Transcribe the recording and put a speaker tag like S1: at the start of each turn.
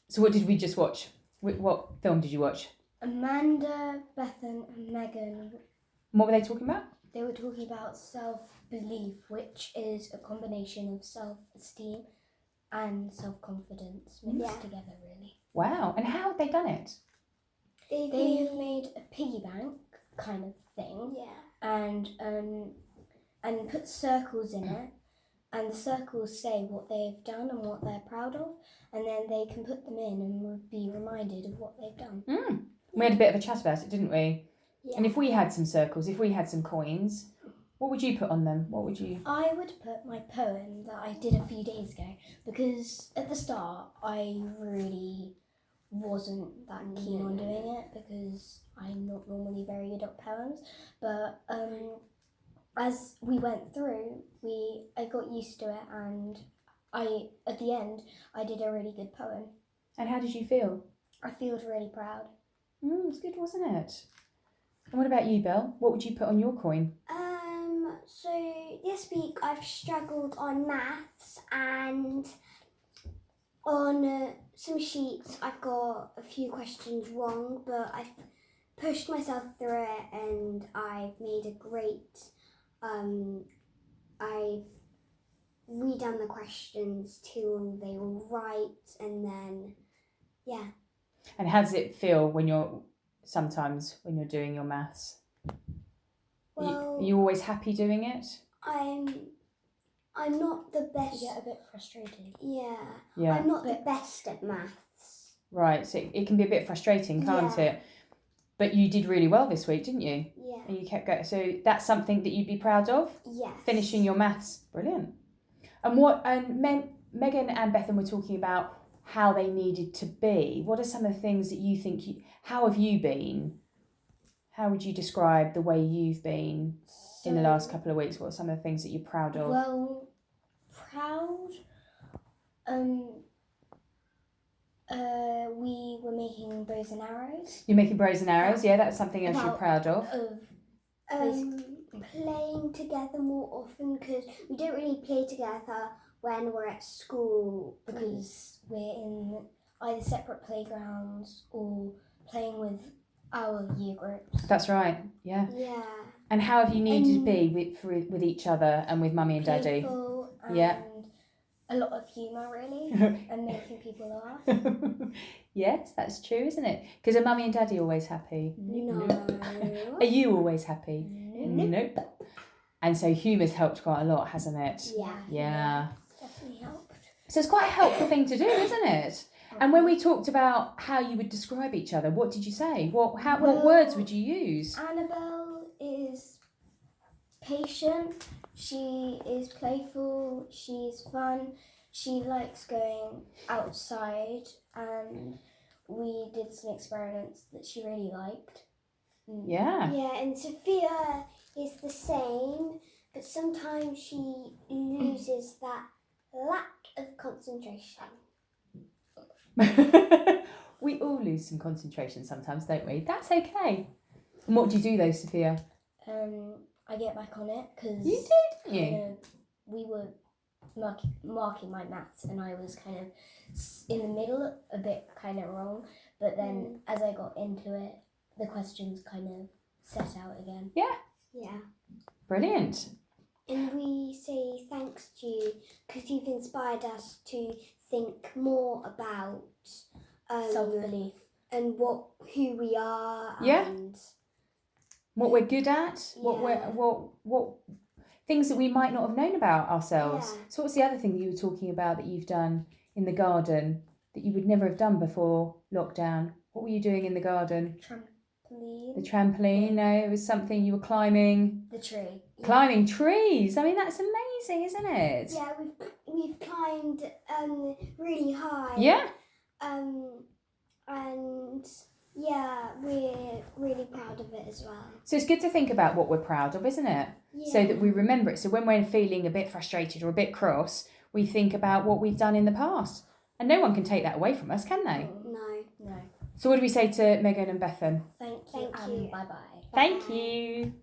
S1: So what did we just watch? What film did you watch?
S2: Amanda, Bethan and Megan,
S1: What were they talking about?
S2: they were talking about self-belief, which is a combination of self-esteem and self-confidence mixed together, really.
S1: Wow. And how have they done it?
S2: They have made a piggy bank kind of thing. And put circles in it, and the circles say what they've done and what they're proud of, and then they can put them in and be reminded of what they've done.
S1: We had a bit of a chat about it, didn't we?
S2: Yeah.
S1: And if we had some circles, if we had some coins, what would you put on them? What would you...
S2: I would put my poem that I did a few days ago, because at the start I really wasn't that keen on doing it because I'm not normally very good at poems, but as we went through, I got used to it, and at the end I did a really good poem.
S1: And how did you feel?
S2: I feel really proud.
S1: It's good, wasn't it? And what about you, Belle? What would you put on your coin?
S3: So this week I've struggled on maths, and on some sheets I've got a few questions wrong, but I've pushed myself through it and I've made a great, I've redone the questions till they were right, and then, yeah.
S1: And how does it feel when you're doing your maths?
S3: Well,
S1: are you always happy doing it?
S3: I'm not the best.
S2: You get a bit frustrated.
S3: Yeah. I'm not the best at maths.
S1: Right, so it can be a bit frustrating, can't it? But you did really well this week, didn't you?
S3: Yeah.
S1: And you kept going. So that's something that you'd be proud of?
S3: Yes.
S1: Finishing your maths. Brilliant. And Megan and Bethan were talking about how they needed to be. What are some of the things that you think, how have you been? How would you describe the way you've been in the last couple of weeks? What are some of the things that you're proud of?
S2: Well, proud. We were making bows and arrows.
S1: You're making bows and arrows, yeah, that's something else you're proud of.
S3: Playing together more often, because we don't really play together when we're at school,
S2: because we're in either separate playgrounds or playing with our year groups.
S1: That's right, yeah.
S3: Yeah.
S1: And how have you needed to be with each other and with Mummy and Daddy?
S2: And a lot of humour, really, and making people laugh.
S1: Yes, that's true, isn't it? Because are Mummy and Daddy always happy?
S3: No.
S1: Are you always happy?
S2: Nope.
S1: And so humour's helped quite a lot, hasn't it?
S3: Yeah.
S2: Definitely helped.
S1: So it's quite a helpful thing to do, isn't it? And when we talked about how you would describe each other, what did you say? What words would you use?
S2: Annabelle is patient, she is playful, she's fun, she likes going outside, and we did some experiments that she really liked.
S1: Yeah.
S3: Yeah, and Sophia is the same, but sometimes she loses that lack of concentration.
S1: We all lose some concentration sometimes, don't we? That's okay. And what do you do though, Sophia?
S2: I get back on it because
S1: you did, didn't you?
S2: We were marking my maths, and I was kind of in the middle, a bit kind of wrong. But then as I got into it, the questions kind of set out again.
S1: Yeah.
S3: Yeah.
S1: Brilliant.
S3: And we say thanks to you because you've inspired us to think more about
S2: self-belief
S3: and who we are.
S1: Yeah.
S3: And
S1: what we're good at. What things that we might not have known about ourselves.
S3: Yeah.
S1: So what's the other thing that you were talking about that you've done in the garden that you would never have done before lockdown? What were you doing in the garden?
S2: Trampoline.
S1: The trampoline. No, it was something you were climbing.
S2: The tree.
S1: Climbing trees. I mean, that's amazing, isn't it?
S3: Yeah, we've climbed really high.
S1: Yeah.
S3: And yeah, we're really proud of it as well.
S1: So it's good to think about what we're proud of, isn't it?
S3: Yeah.
S1: So that we remember it. So when we're feeling a bit frustrated or a bit cross, we think about what we've done in the past. And no one can take that away from us, can they?
S3: No.
S1: So what do we say to Megan and Bethan?
S2: Thank you.
S3: Thank you.
S2: Bye-bye.
S1: Thank you.